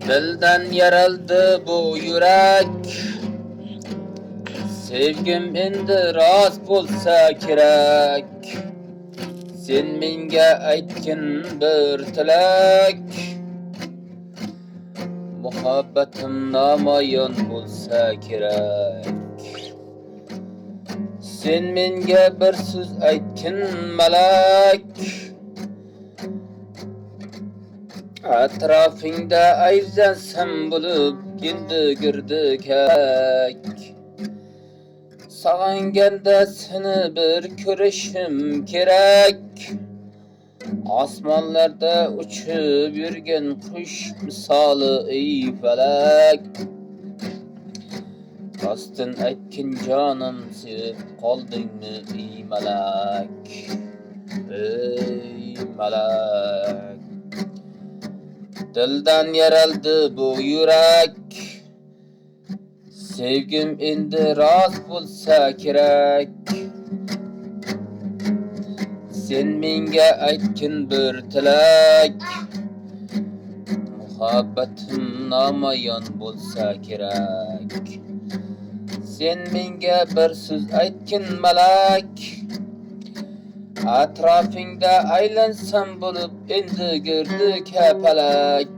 Dilden yaraldı bu yürek, sevgim endi rost bo'lsa kerak. Sen menga aytgin bir tilak, muhabbatim namoyon bo'lsa kerak. Sen menga bir so'z aytgin malak, atrofingda ayzansam bo'lib endi girdik hak. Sog'inganda seni bir ko'rishim kerak. Osmonlarda uchib yurgan qush misoli ey falak. Rostdan aytgin jonim, sevib qoldingmi ey malak? Ey malak. Dildan yaraldı bu yürek, sevgim endi rost bo'lsa kerak. Sen menga aytgin bir tilak, muhabbatim namoyon bo'lsa kerak. Sen menga bir so'z aytgin malak, atrofingda aylansam bo'lib endi girdik hapalak.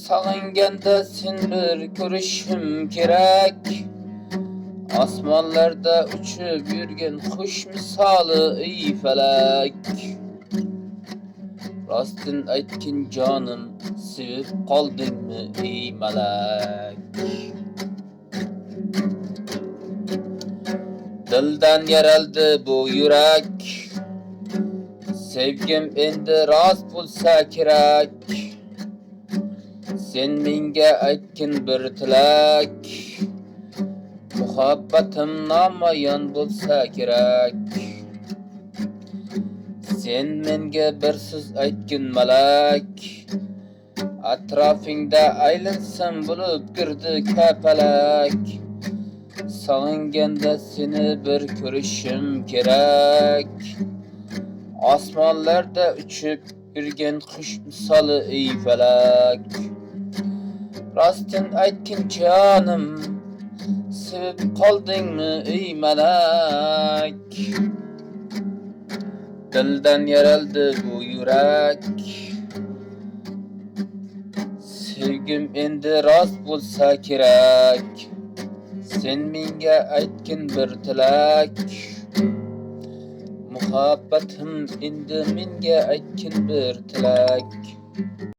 Sog'inganda sen bir ko'rishim kerak. Osmonlarda uchib yurgan qush misoli ey falak. Rostdan aytgin jonim, sevib qoldingmi ey malak? Dildan yaraldı bu yürek, sevgim endi rost bo'lsa kerak. Sen menga aytgin bir tilak, muhabbatim namoyon bo'lsa kerak. Sen menga bir so'z aytgin malak, atrofingda aylansam bo'lib girdik hapalak. Sog'inganda seni bir ko'rishim kerak. Osmonlarda uchib yurgan qush misoli ey falak. Rostdan aytgin jonim, sevib qoldingmi ey malak? Dildan yaraldı bu yürek, sevgim endi rost bo'lsa kerak. Sen menga aytgin bir tilak, muhabbatim endi menga aytgin bir tilak.